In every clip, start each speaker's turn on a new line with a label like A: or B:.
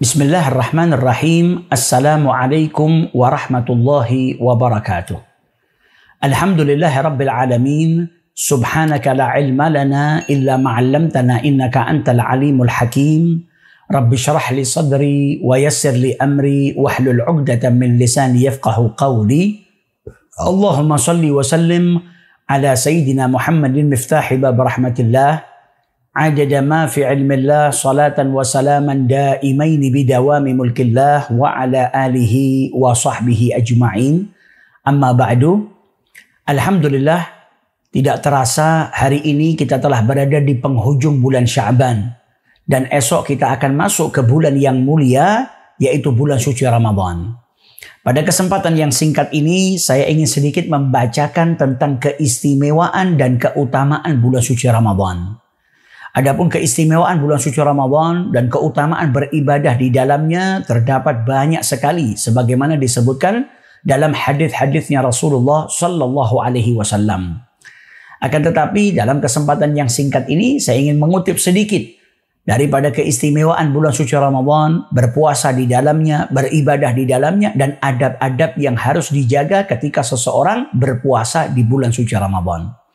A: Bismillahirrahmanirrahim. Assalamualaikum warahmatullahi wabarakatuh. Alhamdulillahi rabbil alamin. Subhanaka la ilma lana illa ma'allamtana innaka antal alimul hakim. Rabbi syrah li sadri wa yassir li amri wahlul 'uqdatam min lisani yafqahu qawli. Allahumma salli wa sallim ala sayyidina Muhammadin miftahi bab rahmatillah. Adada ma fi ilmillah salatan wa salaman daimaini bidawami mulkillah wa ala alihi wa sahbihi ajma'in. Amma ba'du. Alhamdulillah, tidak terasa hari ini kita telah berada di penghujung bulan Sya'ban. Dan esok kita akan masuk ke bulan yang mulia, yaitu bulan suci Ramadan. Pada kesempatan yang singkat ini, saya ingin sedikit membacakan tentang keistimewaan dan keutamaan bulan suci Ramadan. Adapun keistimewaan bulan suci Ramadan dan keutamaan beribadah di dalamnya terdapat banyak sekali sebagaimana disebutkan dalam hadis-hadisnya Rasulullah sallallahu alaihi wasallam. Akan tetapi dalam kesempatan yang singkat ini saya ingin mengutip sedikit daripada keistimewaan bulan suci Ramadan, berpuasa di dalamnya, beribadah di dalamnya, dan adab-adab yang harus dijaga ketika seseorang berpuasa di bulan suci Ramadan.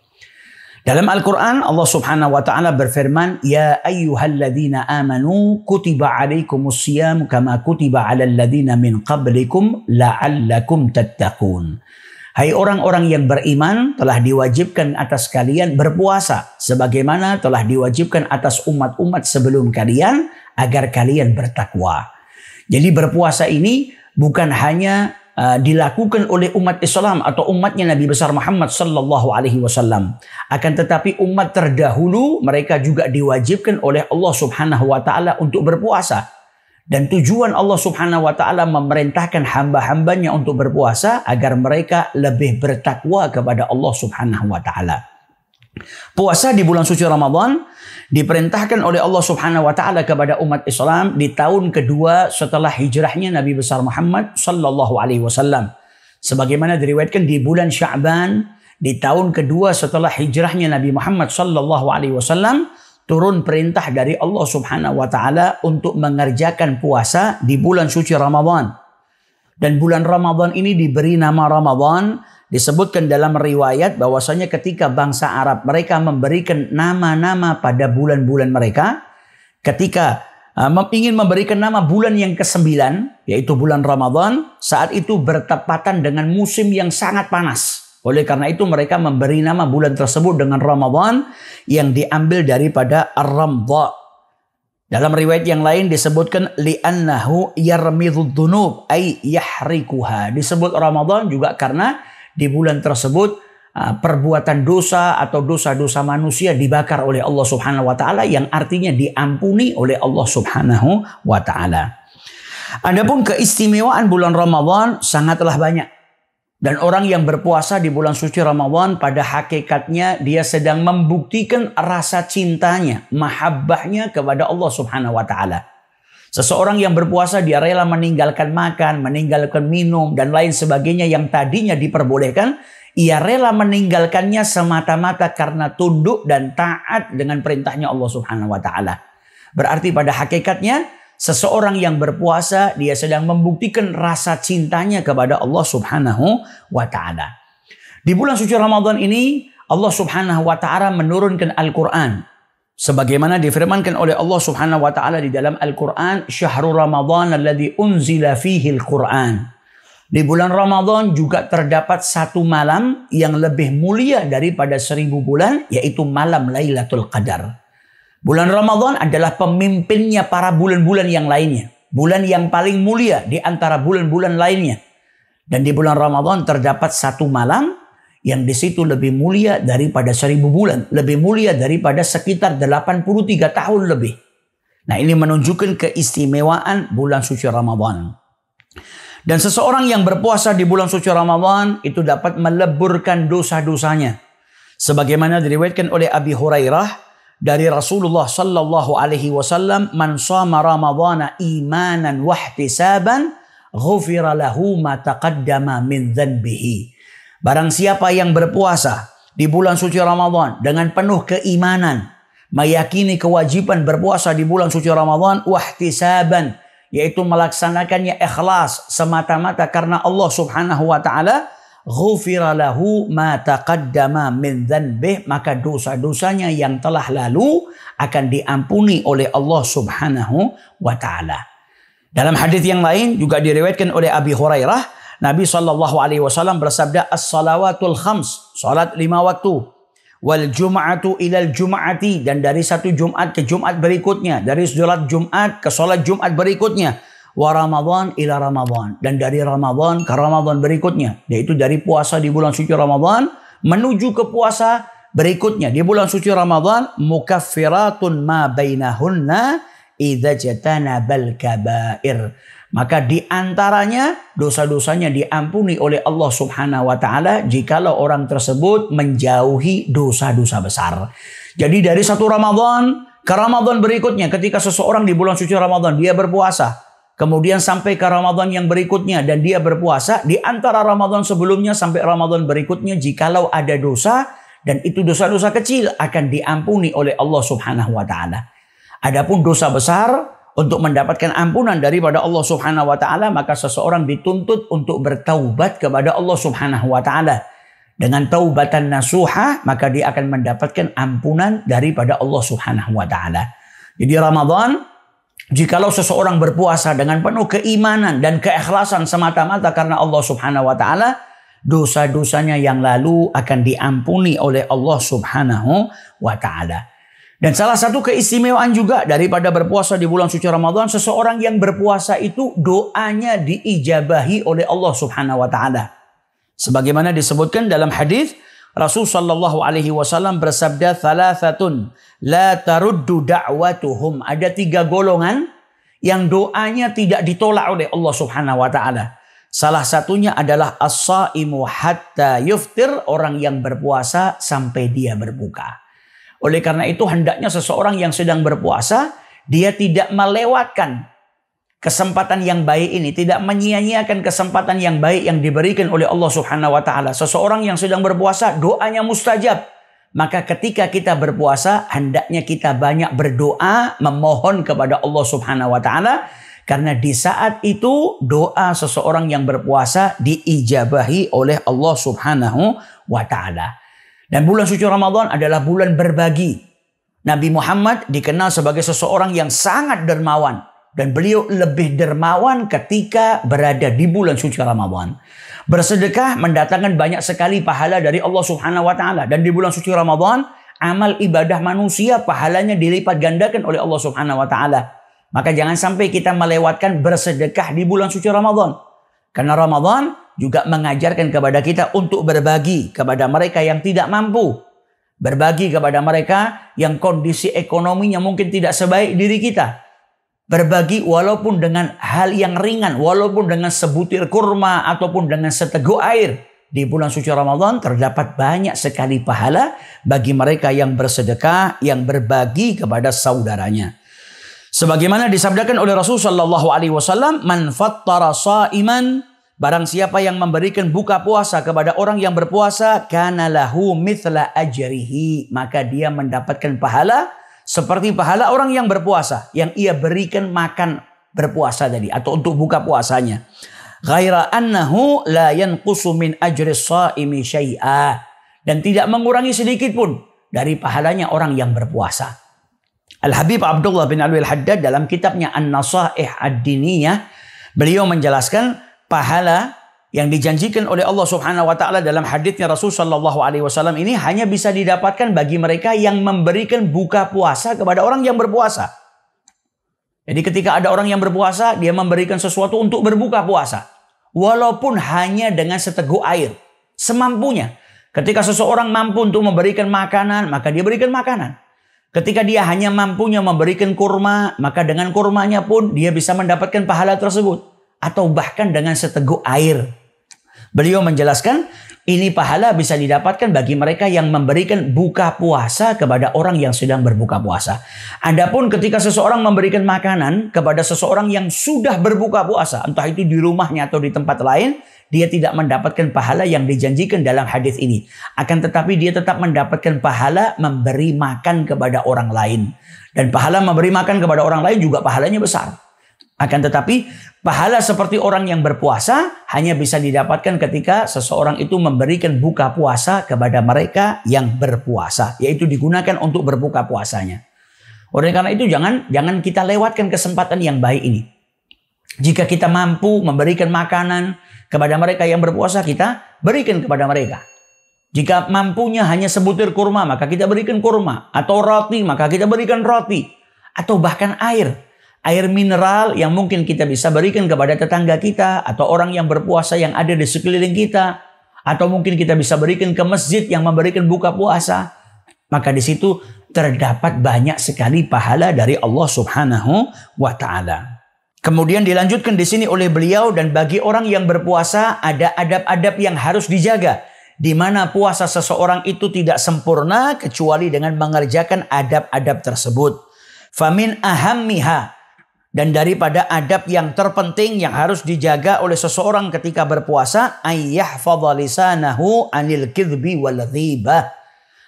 A: Dalam Al-Quran, Allah subhanahu wa ta'ala berfirman, Ya ayyuhalladzina amanu kutiba alaikumus siyam kama kutiba alal ladzina min qablikum la'allakum tattaqun. Hai orang-orang yang beriman, telah diwajibkan atas kalian berpuasa sebagaimana telah diwajibkan atas umat-umat sebelum kalian agar kalian bertakwa. Jadi berpuasa ini bukan hanya dilakukan oleh umat Islam atau umatnya Nabi besar Muhammad sallallahu alaihi wasallam. Akan tetapi umat terdahulu mereka juga diwajibkan oleh Allah Subhanahu wa taala untuk berpuasa. Dan tujuan Allah Subhanahu wa taala memerintahkan hamba-hambanya untuk berpuasa agar mereka lebih bertakwa kepada Allah Subhanahu wa taala. Puasa di bulan suci Ramadan diperintahkan oleh Allah Subhanahu wa taala kepada umat Islam di tahun kedua setelah hijrahnya Nabi besar Muhammad sallallahu alaihi wasallam. Sebagaimana diriwayatkan di bulan Sya'ban di tahun kedua setelah hijrahnya Nabi Muhammad sallallahu alaihi wasallam turun perintah dari Allah Subhanahu wa taala untuk mengerjakan puasa di bulan suci Ramadan. Dan bulan Ramadan ini diberi nama Ramadan. Disebutkan dalam riwayat bahwasanya ketika bangsa Arab mereka memberikan nama-nama pada bulan-bulan mereka, ketika ingin memberikan nama bulan yang ke-9 yaitu bulan Ramadan, saat itu bertepatan dengan musim yang sangat panas. Oleh karena itu mereka memberi nama bulan tersebut dengan Ramadan yang diambil daripada Ar-Ramdha. Dalam riwayat yang lain disebutkan li'annahu yarmidhud dzunub ay yahrikuha. Disebut Ramadan juga karena di bulan tersebut perbuatan dosa atau dosa-dosa manusia dibakar oleh Allah Subhanahu wa taala yang artinya diampuni oleh Allah Subhanahu wa taala. Adapun keistimewaan bulan Ramadan sangatlah banyak. Dan orang yang berpuasa di bulan suci Ramadan pada hakikatnya dia sedang membuktikan rasa cintanya, mahabbahnya kepada Allah Subhanahu wa taala. Seseorang yang berpuasa dia rela meninggalkan makan, meninggalkan minum dan lain sebagainya yang tadinya diperbolehkan. Ia rela meninggalkannya semata-mata karena tunduk dan taat dengan perintahnya Allah Subhanahu wa taala. Berarti pada hakikatnya seseorang yang berpuasa dia sedang membuktikan rasa cintanya kepada Allah Subhanahu wa taala. Di bulan suci Ramadan ini Allah Subhanahu wa taala menurunkan Al-Qur'an. Sebagaimana difirmankan oleh Allah Subhanahu wa taala di dalam Al-Qur'an, Syahrul Ramadan alladzi unzila fihi al-Qur'an. Di bulan Ramadan juga terdapat satu malam yang lebih mulia daripada 1000 bulan, yaitu malam Lailatul Qadar. Bulan Ramadan adalah pemimpinnya para bulan-bulan yang lainnya. Bulan yang paling mulia di antara bulan-bulan lainnya. Dan di bulan Ramadan terdapat satu malam yang di situ lebih mulia daripada 1000 bulan. Lebih mulia daripada sekitar 83 tahun lebih. Nah, ini menunjukkan keistimewaan bulan suci Ramadan. Dan seseorang yang berpuasa di bulan suci Ramadan itu dapat meleburkan dosa-dosanya. Sebagaimana diriwayatkan oleh Abi Hurairah dari Rasulullah sallallahu alaihi wasallam, "Man shama Ramadhana imanan wa ihtisaban, ghufira lahu ma taqaddama min dhanbihi." Barang siapa yang berpuasa di bulan suci Ramadan dengan penuh keimanan, meyakini kewajiban berpuasa di bulan suci Ramadan, wahtisaban, yaitu melaksanakannya ikhlas semata-mata karena Allah Subhanahu wa taala, ghufira lahu ma taqaddama min dzanbih, maka dosa-dosanya yang telah lalu akan diampuni oleh Allah Subhanahu wa taala. Dalam hadis yang lain juga diriwayatkan oleh Abi Hurairah, Nabi SAW bersabda, as-salawatul khams, salat 5 waktu, wal jum'atu ilal jum'ati, dan dari satu Jumat ke Jumat berikutnya, dari salat Jumat ke salat Jumat berikutnya, wa Ramadan ila Ramadan, dan dari Ramadan ke Ramadan berikutnya, yaitu dari puasa di bulan suci Ramadan menuju ke puasa berikutnya di bulan suci Ramadan, mukaffiratun ma bainahunna idza jatanabal kabair. Maka di antaranya dosa-dosanya diampuni oleh Allah Subhanahu wa taala jikalau orang tersebut menjauhi dosa-dosa besar. Jadi dari satu Ramadan ke Ramadan berikutnya, ketika seseorang di bulan suci Ramadan dia berpuasa, kemudian sampai ke Ramadan yang berikutnya dan dia berpuasa, di antara Ramadan sebelumnya sampai Ramadan berikutnya jikalau ada dosa, dan itu dosa-dosa kecil, akan diampuni oleh Allah Subhanahu wa taala. Adapun dosa besar, untuk mendapatkan ampunan daripada Allah Subhanahu wa taala, maka seseorang dituntut untuk bertaubat kepada Allah Subhanahu wa taala. Dengan taubatan nasuha, maka dia akan mendapatkan ampunan daripada Allah Subhanahu wa taala. Jadi Ramadan, jikalau seseorang berpuasa dengan penuh keimanan dan keikhlasan semata-mata karena Allah Subhanahu wa taala, dosa-dosanya yang lalu akan diampuni oleh Allah Subhanahu wa taala. Dan salah satu keistimewaan juga daripada berpuasa di bulan suci Ramadan, seseorang yang berpuasa itu doanya diijabahi oleh Allah Subhanahu wa taala. Sebagaimana disebutkan dalam hadis, Rasul sallallahu alaihi wasallam bersabda, "Thalathatun la taruddu da'watuhum." Ada 3 golongan yang doanya tidak ditolak oleh Allah Subhanahu wa taala. Salah satunya adalah as-shaimu hatta yuftir, orang yang berpuasa sampai dia berbuka. Oleh karena itu hendaknya seseorang yang sedang berpuasa, dia tidak melewatkan kesempatan yang baik ini, tidak menyia-nyiakan kesempatan yang baik yang diberikan oleh Allah Subhanahu wa taala. Seseorang yang sedang berpuasa doanya mustajab. Maka ketika kita berpuasa, hendaknya kita banyak berdoa, memohon kepada Allah Subhanahu wa taala, karena di saat itu doa seseorang yang berpuasa diijabahi oleh Allah Subhanahu wa taala. Dan bulan suci Ramadan adalah bulan berbagi. Nabi Muhammad dikenal sebagai seseorang yang sangat dermawan. Dan beliau lebih dermawan ketika berada di bulan suci Ramadan. Bersedekah mendatangkan banyak sekali pahala dari Allah Subhanahu wa taala. Dan di bulan suci Ramadan, amal ibadah manusia pahalanya dilipat gandakan oleh Allah Subhanahu wa taala. Maka jangan sampai kita melewatkan bersedekah di bulan suci Ramadan. Karena Ramadan juga mengajarkan kepada kita untuk berbagi kepada mereka yang tidak mampu. Berbagi kepada mereka yang kondisi ekonominya mungkin tidak sebaik diri kita. Berbagi walaupun dengan hal yang ringan, walaupun dengan sebutir kurma ataupun dengan seteguk air. Di bulan suci Ramadan terdapat banyak sekali pahala bagi mereka yang bersedekah, yang berbagi kepada saudaranya. Sebagaimana disabdakan oleh Rasul sallallahu alaihi wasallam, "Man fattara sha'iman", barang siapa yang memberikan buka puasa kepada orang yang berpuasa, kana lahu mithla ajrihi, maka dia mendapatkan pahala seperti pahala orang yang berpuasa yang ia berikan makan berpuasa tadi atau untuk buka puasanya. Ghaira annahu la yanqusu min ajri shaimi syai'a, dan tidak mengurangi sedikit pun dari pahalanya orang yang berpuasa. Al-Habib Abdullah bin Alwi Al-Haddad dalam kitabnya An-Nasaih Ad-Diniyah, beliau menjelaskan pahala yang dijanjikan oleh Allah Subhanahu wa taala dalam haditsnya Rasul sallallahu alaihi wasallam ini hanya bisa didapatkan bagi mereka yang memberikan buka puasa kepada orang yang berpuasa. Jadi ketika ada orang yang berpuasa, dia memberikan sesuatu untuk berbuka puasa, walaupun hanya dengan seteguk air, semampunya. Ketika seseorang mampu untuk memberikan makanan, maka dia berikan makanan. Ketika dia hanya mampunya memberikan kurma, maka dengan kurmanya pun dia bisa mendapatkan pahala tersebut. Atau bahkan dengan seteguk air. Beliau menjelaskan, ini pahala bisa didapatkan bagi mereka yang memberikan buka puasa kepada orang yang sedang berbuka puasa. Adapun ketika seseorang memberikan makanan kepada seseorang yang sudah berbuka puasa, entah itu di rumahnya atau di tempat lain, dia tidak mendapatkan pahala yang dijanjikan dalam hadis ini. Akan tetapi dia tetap mendapatkan pahala memberi makan kepada orang lain. Dan pahala memberi makan kepada orang lain juga pahalanya besar. Akan tetapi pahala seperti orang yang berpuasa hanya bisa didapatkan ketika seseorang itu memberikan buka puasa kepada mereka yang berpuasa, yaitu digunakan untuk berbuka puasanya. Oleh karena itu jangan kita lewatkan kesempatan yang baik ini. Jika kita mampu memberikan makanan kepada mereka yang berpuasa, kita berikan kepada mereka. Jika mampunya hanya sebutir kurma, maka kita berikan kurma. Atau roti, maka kita berikan roti. Atau bahkan air mineral yang mungkin kita bisa berikan kepada tetangga kita atau orang yang berpuasa yang ada di sekeliling kita, atau mungkin kita bisa berikan ke masjid yang memberikan buka puasa, maka di situ terdapat banyak sekali pahala dari Allah Subhanahu wa taala. Kemudian dilanjutkan di sini oleh beliau, dan bagi orang yang berpuasa ada adab-adab yang harus dijaga, di mana puasa seseorang itu tidak sempurna kecuali dengan mengerjakan adab-adab tersebut. Famin ahammiha, dan daripada adab yang terpenting yang harus dijaga oleh seseorang ketika berpuasa, ayyahfadha lisanahu anil kidbi wal ghibah,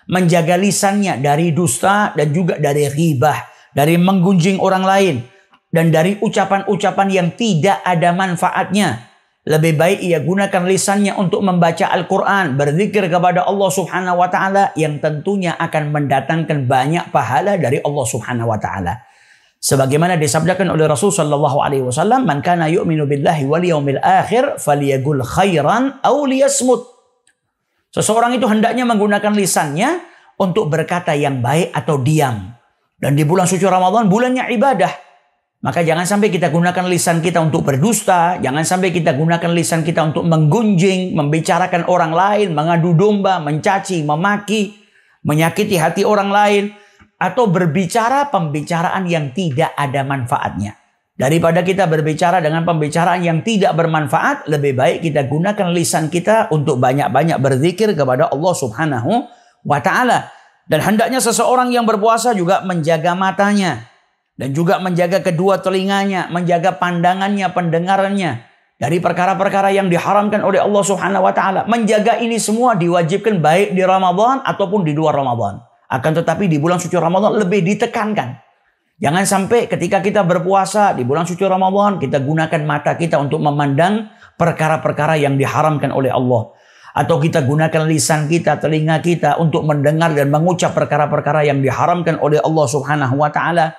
A: menjaga lisannya dari dusta dan juga dari ghibah, dari menggunjing orang lain, dan dari ucapan-ucapan yang tidak ada manfaatnya. Lebih baik ia gunakan lisannya untuk membaca Al-Quran, berzikir kepada Allah Subhanahu wa taala, yang tentunya akan mendatangkan banyak pahala dari Allah Subhanahu wa taala. Sebagaimana disabdakan oleh Rasul sallallahu alaihi wasallam, "Man kana yu'minu billahi wal yaumil akhir falyaqul khairan aw liyasmut." Seseorang itu hendaknya menggunakan lisannya untuk berkata yang baik atau diam. Dan di bulan suci Ramadan, bulannya ibadah, maka jangan sampai kita gunakan lisan kita untuk berdusta, jangan sampai kita gunakan lisan kita untuk menggunjing, membicarakan orang lain, mengadu domba, mencaci, memaki, menyakiti hati orang lain, atau berbicara pembicaraan yang tidak ada manfaatnya. Daripada kita berbicara dengan pembicaraan yang tidak bermanfaat, lebih baik kita gunakan lisan kita untuk banyak-banyak berzikir kepada Allah Subhanahu wa taala. Dan hendaknya seseorang yang berpuasa juga menjaga matanya, dan juga menjaga kedua telinganya, menjaga pandangannya, pendengarannya dari perkara-perkara yang diharamkan oleh Allah Subhanahu wa taala. Menjaga ini semua diwajibkan baik di Ramadan ataupun di luar Ramadan. Akan tetapi di bulan suci Ramadan lebih ditekankan. Jangan sampai ketika kita berpuasa di bulan suci Ramadan, kita gunakan mata kita untuk memandang perkara-perkara yang diharamkan oleh Allah. Atau kita gunakan lisan kita, telinga kita untuk mendengar dan mengucap perkara-perkara yang diharamkan oleh Allah Subhanahu wa taala.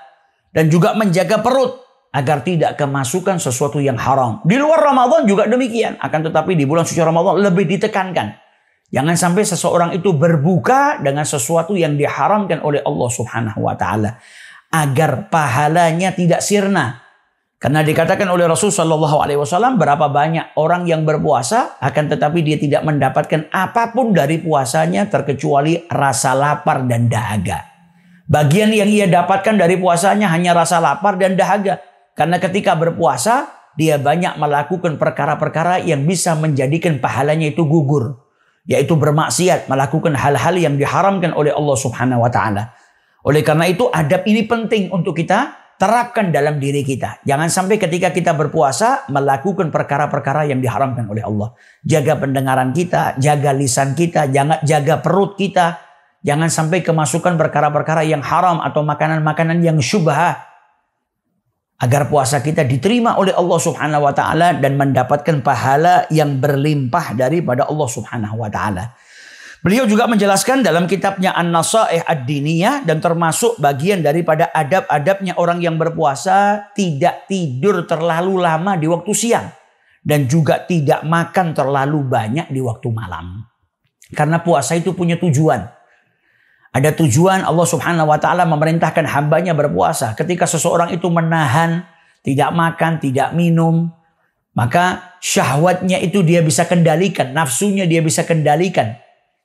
A: Dan juga menjaga perut agar tidak kemasukan sesuatu yang haram. Di luar Ramadan juga demikian. Akan tetapi di bulan suci Ramadan lebih ditekankan. Jangan sampai seseorang itu berbuka dengan sesuatu yang diharamkan oleh Allah Subhanahu wa taala, agar pahalanya tidak sirna. Karena dikatakan oleh Rasul sallallahu alaihi wasallam, berapa banyak orang yang berpuasa akan tetapi dia tidak mendapatkan apapun dari puasanya terkecuali rasa lapar dan dahaga. Bagian yang ia dapatkan dari puasanya hanya rasa lapar dan dahaga. Karena ketika berpuasa, dia banyak melakukan perkara-perkara yang bisa menjadikan pahalanya itu gugur. Yaitu bermaksiat, melakukan hal-hal yang diharamkan oleh Allah Subhanahu wa taala. Oleh karena itu, adab ini penting untuk kita terapkan dalam diri kita. Jangan sampai ketika kita berpuasa melakukan perkara-perkara yang diharamkan oleh Allah. Jaga pendengaran kita, jaga lisan kita, jaga perut kita. Jangan sampai kemasukan perkara-perkara yang haram atau makanan-makanan yang syubhah. Agar puasa kita diterima oleh Allah Subhanahu wa taala dan mendapatkan pahala yang berlimpah daripada Allah Subhanahu wa taala. Beliau juga menjelaskan dalam kitabnya An-Nasaih Ad-Diniyah, dan termasuk bagian daripada adab-adabnya orang yang berpuasa, tidak tidur terlalu lama di waktu siang dan juga tidak makan terlalu banyak di waktu malam. Karena puasa itu punya tujuan. Ada tujuan Allah Subhanahu wa taala memerintahkan hambanya berpuasa. Ketika seseorang itu menahan, tidak makan, tidak minum, maka syahwatnya itu dia bisa kendalikan, nafsunya dia bisa kendalikan.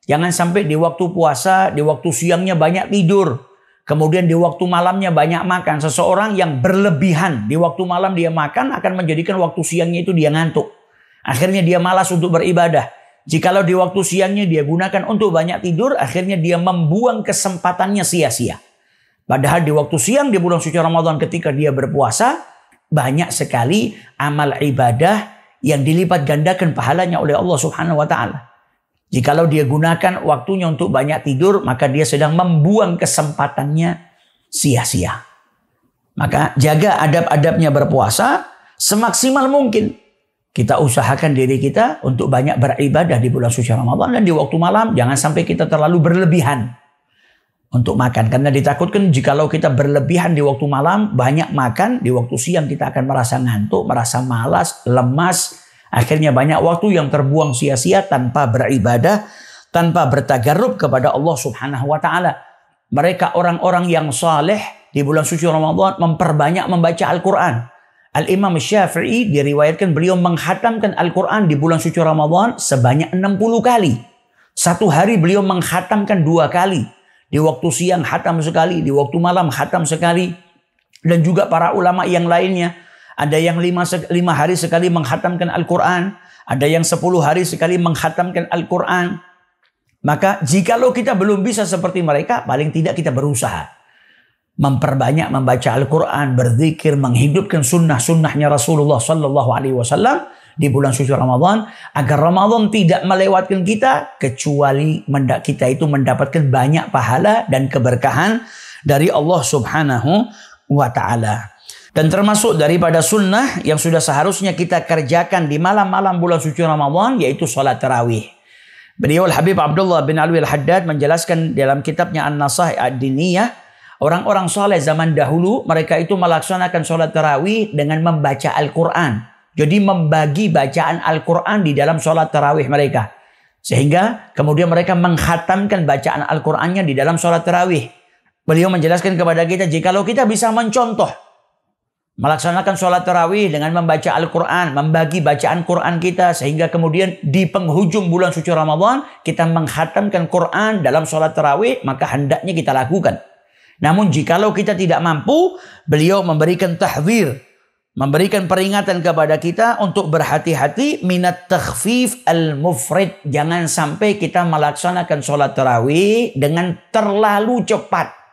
A: Jangan sampai di waktu puasa, di waktu siangnya banyak tidur, kemudian di waktu malamnya banyak makan. Seseorang yang berlebihan di waktu malam dia makan akan menjadikan waktu siangnya itu dia ngantuk. Akhirnya dia malas untuk beribadah. Jikalau di waktu siangnya dia gunakan untuk banyak tidur, akhirnya dia membuang kesempatannya sia-sia. Padahal di waktu siang di bulan suci Ramadan ketika dia berpuasa, banyak sekali amal ibadah yang dilipat gandakan pahalanya oleh Allah Subhanahu wa taala. Jikalau dia gunakan waktunya untuk banyak tidur, maka dia sedang membuang kesempatannya sia-sia. Maka jaga adab-adabnya berpuasa semaksimal mungkin. Kita usahakan diri kita untuk banyak beribadah di bulan suci Ramadan, dan di waktu malam jangan sampai kita terlalu berlebihan untuk makan. Karena ditakutkan jikalau kita berlebihan di waktu malam, banyak makan, di waktu siang kita akan merasa ngantuk, merasa malas, lemas. Akhirnya banyak waktu yang terbuang sia-sia tanpa beribadah, tanpa bertagarrub kepada Allah Subhanahu wa Ta'ala. Mereka orang-orang yang saleh di bulan suci Ramadan memperbanyak membaca Al-Quran. Al-Imam Syafi'i diriwayatkan beliau menghatamkan Al-Quran di bulan suci Ramadan sebanyak 60 kali. Satu hari beliau menghatamkan 2 kali. Di waktu siang hatam sekali, di waktu malam hatam sekali. Dan juga para ulama yang lainnya. Ada yang 5 hari sekali menghatamkan Al-Quran. Ada yang 10 hari sekali menghatamkan Al-Quran. Maka jikalau kita belum bisa seperti mereka, paling tidak kita berusaha memperbanyak membaca Al-Quran, berzikir, menghidupkan sunnah-sunnahnya Rasulullah Sallallahu Alaihi Wasallam di bulan suci Ramadan, agar Ramadan tidak melewatkan kita kecuali kita itu mendapatkan banyak pahala dan keberkahan dari Allah Subhanahu wa Ta'ala. Dan termasuk daripada sunnah yang sudah seharusnya kita kerjakan di malam-malam bulan suci Ramadan, yaitu salat tarawih. Beliau Al-Habib Abdullah bin Alwi Al-Haddad menjelaskan dalam kitabnya An-Nasaih Ad-Diniyah, orang-orang soleh zaman dahulu mereka itu melaksanakan sholat tarawih dengan membaca Al-Quran. Jadi membagi bacaan Al-Quran di dalam sholat tarawih mereka. Sehingga kemudian mereka menghatamkan bacaan Al-Qurannya di dalam sholat tarawih. Beliau menjelaskan kepada kita, jikalau kita bisa mencontoh melaksanakan sholat tarawih dengan membaca Al-Quran, membagi bacaan Quran kita, sehingga kemudian di penghujung bulan suci Ramadan kita menghatamkan Quran dalam sholat tarawih, maka hendaknya kita lakukan. Namun jikalau kita tidak mampu, beliau memberikan tahdzir, memberikan peringatan kepada kita untuk berhati-hati minat takhfif al-mufrid. Jangan sampai kita melaksanakan sholat tarawih dengan terlalu cepat.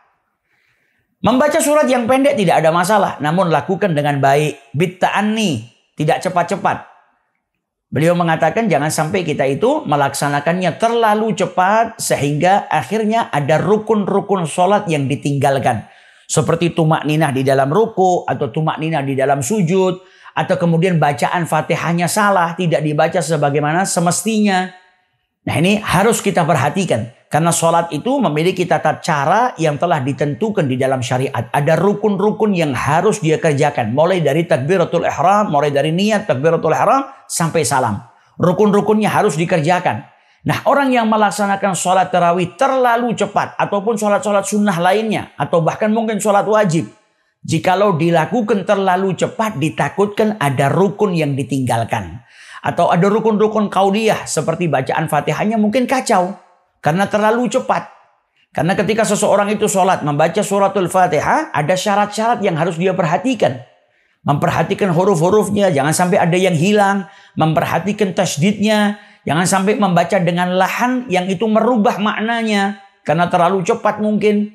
A: Membaca surat yang pendek tidak ada masalah, namun lakukan dengan baik. Bitta'anni, tidak cepat-cepat. Beliau mengatakan jangan sampai kita itu melaksanakannya terlalu cepat sehingga akhirnya ada rukun-rukun sholat yang ditinggalkan. Seperti tumak ninah di dalam ruku atau tumak ninah di dalam sujud. Atau kemudian bacaan Fatihahnya salah, tidak dibaca sebagaimana semestinya. Nah ini harus kita perhatikan. Karena sholat itu memiliki tata cara yang telah ditentukan di dalam syariat. Ada rukun-rukun yang harus dia kerjakan. Mulai dari takbiratul ihram, mulai dari niat takbiratul ihram sampai salam. Rukun-rukunnya harus dikerjakan. Nah orang yang melaksanakan sholat tarawih terlalu cepat. Ataupun sholat-sholat sunnah lainnya. Atau bahkan mungkin sholat wajib. Jikalau dilakukan terlalu cepat ditakutkan ada rukun yang ditinggalkan. Atau ada rukun-rukun qauliyah seperti bacaan Fatihahnya mungkin kacau. Karena terlalu cepat. Karena ketika seseorang itu sholat membaca suratul Fatihah, ada syarat-syarat yang harus dia perhatikan. Memperhatikan huruf-hurufnya, jangan sampai ada yang hilang. Memperhatikan tasydidnya, jangan sampai membaca dengan lahan yang itu merubah maknanya. Karena terlalu cepat mungkin.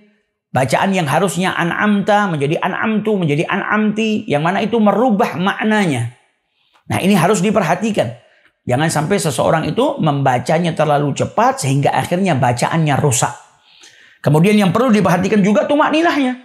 A: Bacaan yang harusnya an'amta menjadi an'amtu, menjadi an'amti. Yang mana itu merubah maknanya. Nah ini harus diperhatikan. Jangan sampai seseorang itu membacanya terlalu cepat sehingga akhirnya bacaannya rusak. Kemudian yang perlu diperhatikan juga tumak ninahnya.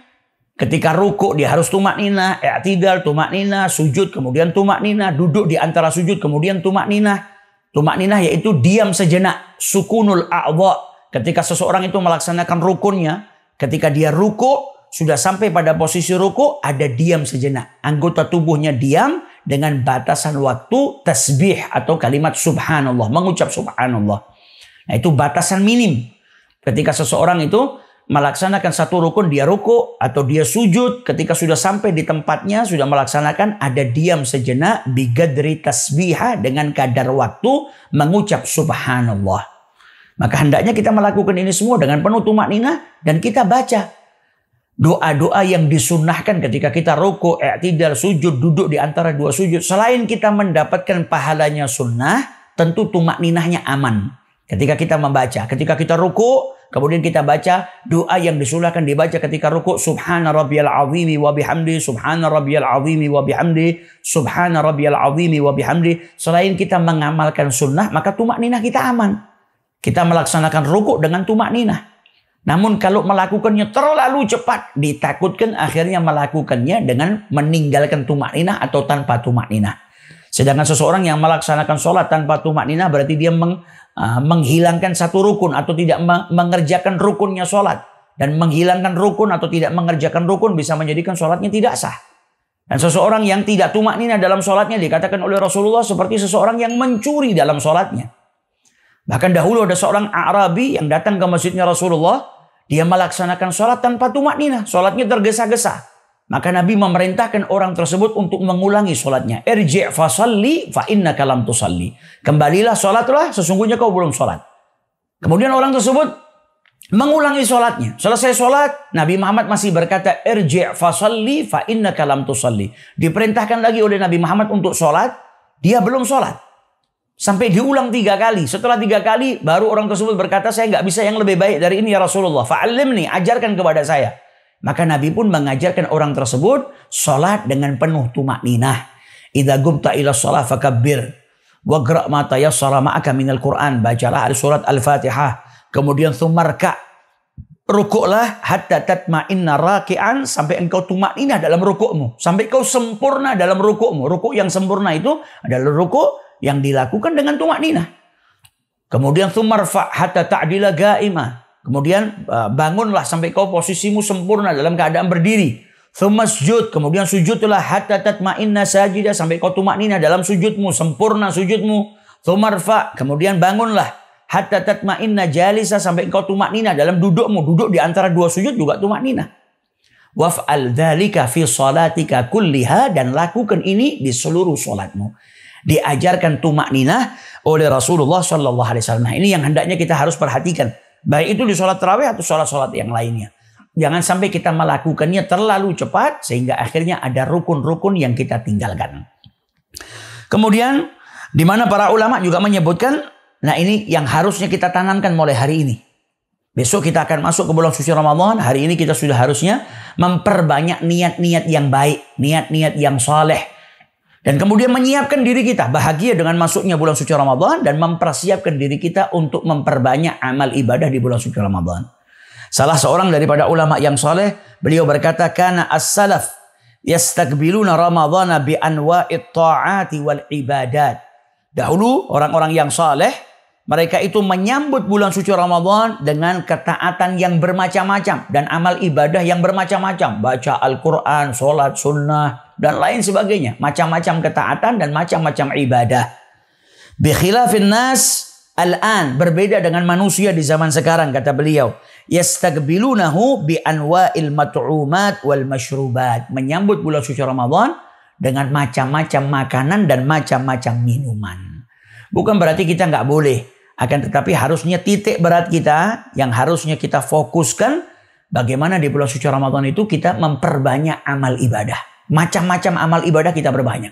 A: Ketika ruku dia harus tumak ninah, i'tidal tumak ninah, sujud kemudian tumak ninah, duduk di antara sujud kemudian tumak ninah. Tumak ninah yaitu diam sejenak, sukunul a'dha. Ketika seseorang itu melaksanakan rukunnya, ketika dia ruku, sudah sampai pada posisi ruku, ada diam sejenak. Anggota tubuhnya diam dengan batasan waktu tasbih atau kalimat subhanallah, mengucap subhanallah. Nah itu batasan minim. Ketika seseorang itu melaksanakan satu rukun, dia ruku atau dia sujud, ketika sudah sampai di tempatnya, sudah melaksanakan, ada diam sejenak, bigadri tasbihah, dengan kadar waktu mengucap subhanallah. Maka hendaknya kita melakukan ini semua dengan penuh tumakninah dan kita baca doa-doa yang disunnahkan ketika kita ruku, i'tidal, sujud, duduk di antara dua sujud. Selain kita mendapatkan pahalanya sunnah, tentu tumakninahnya aman. Ketika kita membaca, ketika kita ruku, kemudian kita baca doa yang disunnahkan dibaca ketika ruku, subhana rabbiyal azimi wa bihamdi, subhana rabbiyal azimi wa bihamdi, subhana rabbiyal azimi wa bihamdi. Selain kita mengamalkan sunnah, maka tumakninah kita aman. Kita melaksanakan ruku dengan tumakninah. Namun kalau melakukannya terlalu cepat, ditakutkan akhirnya melakukannya dengan meninggalkan tumakninah atau tanpa tumakninah. Sedangkan seseorang yang melaksanakan sholat tanpa tumakninah berarti dia menghilangkan satu rukun atau tidak mengerjakan rukunnya sholat. Dan menghilangkan rukun atau tidak mengerjakan rukun bisa menjadikan sholatnya tidak sah. Dan seseorang yang tidak tumakninah dalam sholatnya dikatakan oleh Rasulullah seperti seseorang yang mencuri dalam sholatnya. Bahkan dahulu ada seorang A'rabi yang datang ke masjidnya Rasulullah. Dia melaksanakan sholat tanpa tumakninah. Sholatnya tergesa-gesa. Maka Nabi memerintahkan orang tersebut untuk mengulangi sholatnya. Irji' fasalli fa innaka lam tusalli. Kembalilah sholatlah, sesungguhnya kau belum sholat. Kemudian orang tersebut mengulangi sholatnya. Selesai sholat, Nabi Muhammad masih berkata, Irji' fasalli fa innaka lam tusalli. Diperintahkan lagi oleh Nabi Muhammad untuk sholat. Dia belum sholat. Sampai diulang 3 kali. Setelah 3 kali, baru orang tersebut berkata, saya nggak bisa yang lebih baik dari ini ya Rasulullah. Fa'allimni, ajarkan kepada saya. Maka Nabi pun mengajarkan orang tersebut sholat dengan penuh tumakninah. Idza gumta ila shalah fakabbir. Waqra' ma tayassara ma'aka minal Qur'an. Bacalah surat Al-Fatihah. Kemudian thumarka. Rukuklah hatta tatma'inna raki'an. Sampai engkau tumakninah dalam rukukmu. Sampai kau sempurna dalam rukukmu. Rukuk yang sempurna itu adalah rukuk yang dilakukan dengan tumakninah. Kemudian thumarfa hatta ta'dila ga'imah. Kemudian bangunlah sampai kau posisimu sempurna dalam keadaan berdiri. Thumasjud, kemudian sujudlah hatta tatma'inna sajidah, sampai kau tumakninah dalam sujudmu, sempurna sujudmu. Thumarfa, kemudian bangunlah hatta tatma'inna jalisa, sampai kau tumakninah dalam dudukmu. Duduk di antara 2 sujud juga tumakninah. Waf'al dzalika fi salatika kulliha, dan lakukan ini di seluruh salatmu. Diajarkan tumakninah oleh Rasulullah Shallallahu Alaihi Wasallam. Nah, ini yang hendaknya kita harus perhatikan. Baik itu di sholat tarawih atau sholat-sholat yang lainnya. Jangan sampai kita melakukannya terlalu cepat sehingga akhirnya ada rukun-rukun yang kita tinggalkan. Kemudian di mana para ulama juga menyebutkan, nah ini yang harusnya kita tanamkan mulai hari ini. Besok kita akan masuk ke bulan suci Ramadan. Hari ini kita sudah harusnya memperbanyak niat-niat yang baik, niat-niat yang saleh. Dan kemudian menyiapkan diri kita bahagia dengan masuknya bulan suci Ramadan dan mempersiapkan diri kita untuk memperbanyak amal ibadah di bulan suci Ramadan. Salah seorang daripada ulama yang saleh, beliau berkata, kana as-salaf yastakbiluna Ramadhana bi anwa'it ta'ati wal ibadat. Dahulu orang-orang yang saleh, mereka itu menyambut bulan suci Ramadan dengan ketaatan yang bermacam-macam dan amal ibadah yang bermacam-macam. Baca Al-Quran, sholat sunnah, dan lain sebagainya. Macam-macam ketaatan dan macam-macam ibadah. Bikhilafin nas al-an. Berbeda dengan manusia di zaman sekarang, kata beliau. Yastaqbilunahu bi anwa'il mat'umat wal masyrubat. Menyambut bulan suci Ramadan dengan macam-macam makanan dan macam-macam minuman. Bukan berarti kita nggak boleh. Akan tetapi harusnya titik berat kita yang harusnya kita fokuskan bagaimana di bulan suci Ramadan itu kita memperbanyak amal ibadah. Macam-macam amal ibadah kita berbanyak.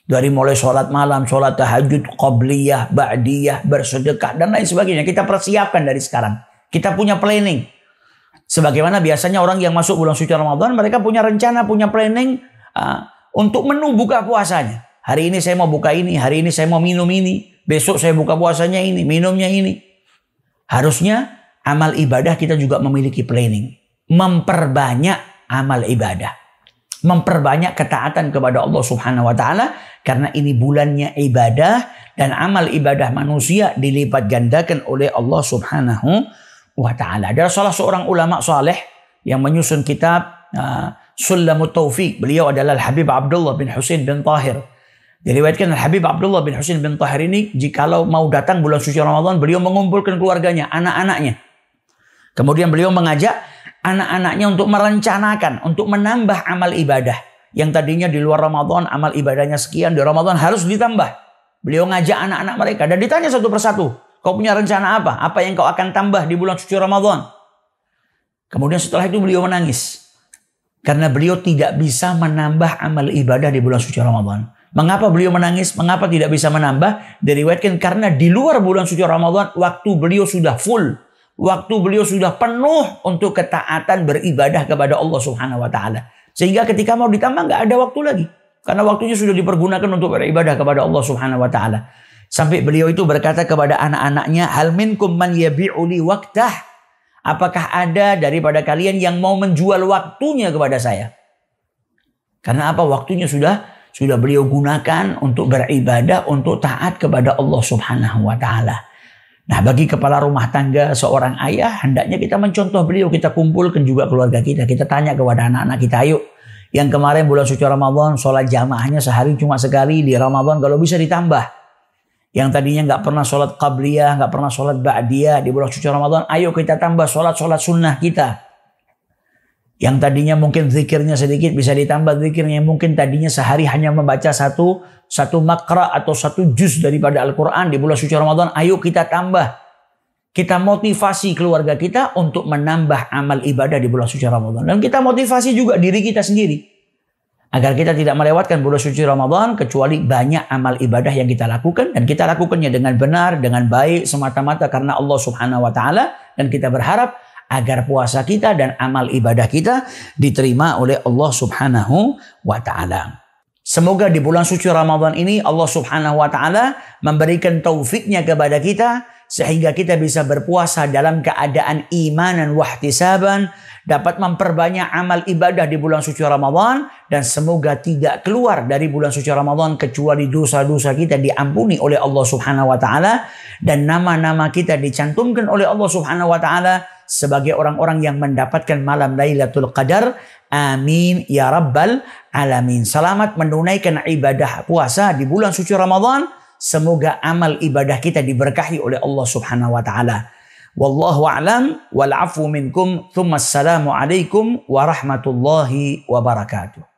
A: Dari mulai sholat malam, sholat tahajud, qabliyah, ba'diyah, bersedekah, dan lain sebagainya. Kita persiapkan dari sekarang. Kita punya planning. Sebagaimana biasanya orang yang masuk bulan suci Ramadan, mereka punya rencana, punya planning untuk menu buka puasanya. Hari ini saya mau buka ini, hari ini saya mau minum ini. Besok saya buka puasanya ini, minumnya ini. Harusnya amal ibadah kita juga memiliki planning. Memperbanyak amal ibadah. Memperbanyak ketaatan kepada Allah Subhanahu wa Ta'ala. Karena ini bulannya ibadah. Dan amal ibadah manusia dilipat gandakan oleh Allah Subhanahu wa Ta'ala. Ada salah seorang ulama saleh yang menyusun kitab Sulamut Taufiq. Beliau adalah Habib Abdullah bin Husain bin Tahir. Diriwayatkan Habib Abdullah bin Husain bin Tahir ini, jikalau mau datang bulan suci Ramadan, beliau mengumpulkan keluarganya, anak-anaknya. Kemudian beliau mengajak anak-anaknya untuk merencanakan, untuk menambah amal ibadah. Yang tadinya di luar Ramadan, amal ibadahnya sekian, di Ramadan harus ditambah. Beliau ngajak anak-anak mereka dan ditanya satu persatu, kau punya rencana apa? Apa yang kau akan tambah di bulan suci Ramadan? Kemudian setelah itu beliau menangis. Karena beliau tidak bisa menambah amal ibadah di bulan suci Ramadan. Mengapa beliau menangis? Mengapa tidak bisa menambah? Diriwayatkan karena di luar bulan suci Ramadan waktu beliau sudah full. Waktu beliau sudah penuh untuk ketaatan beribadah kepada Allah Subhanahu wa Ta'ala. Sehingga ketika mau ditambah nggak ada waktu lagi. Karena waktunya sudah dipergunakan untuk beribadah kepada Allah Subhanahu wa Ta'ala. Sampai beliau itu berkata kepada anak-anaknya, hal minkum man yabi'u li waqtah. Apakah ada daripada kalian yang mau menjual waktunya kepada saya? Karena apa? Waktunya sudah beliau gunakan untuk beribadah, untuk taat kepada Allah Subhanahu wa taala. Nah, bagi kepala rumah tangga, seorang ayah, hendaknya kita mencontoh beliau, kita kumpulkan juga keluarga kita. Kita tanya kepada anak-anak kita, ayo, yang kemarin bulan suci Ramadan, sholat jamaahnya sehari cuma sekali, di Ramadan kalau bisa ditambah. Yang tadinya nggak pernah sholat qabliyah, nggak pernah sholat ba'diyah di bulan suci Ramadan, ayo kita tambah sholat sunnah kita. Yang tadinya mungkin zikirnya sedikit, bisa ditambah zikirnya. Mungkin tadinya sehari hanya membaca satu makra atau satu juz daripada Al-Quran di bulan suci Ramadan, ayo kita tambah. Kita motivasi keluarga kita untuk menambah amal ibadah di bulan suci Ramadan. Dan kita motivasi juga diri kita sendiri. Agar kita tidak melewatkan bulan suci Ramadan kecuali banyak amal ibadah yang kita lakukan. Dan kita lakukannya dengan benar, dengan baik, semata-mata karena Allah Subhanahu wa ta'ala. Dan kita berharap agar puasa kita dan amal ibadah kita diterima oleh Allah Subhanahu wa ta'ala. Semoga di bulan suci Ramadan ini Allah Subhanahu wa ta'ala memberikan taufiknya kepada kita sehingga kita bisa berpuasa dalam keadaan imanan wahtisaban, dapat memperbanyak amal ibadah di bulan suci Ramadan, dan semoga tidak keluar dari bulan suci Ramadan kecuali dosa-dosa kita diampuni oleh Allah Subhanahu wa ta'ala, dan nama-nama kita dicantumkan oleh Allah Subhanahu wa ta'ala sebagai orang-orang yang mendapatkan malam Lailatul Qadar. Amin ya rabbal alamin. Selamat menunaikan ibadah puasa di bulan suci Ramadan. Semoga amal ibadah kita diberkahi oleh Allah Subhanahu wa ta'ala. Wallahu a'lam wal afu minkum. Thumma assalamu alaikum warahmatullahi wabarakatuh.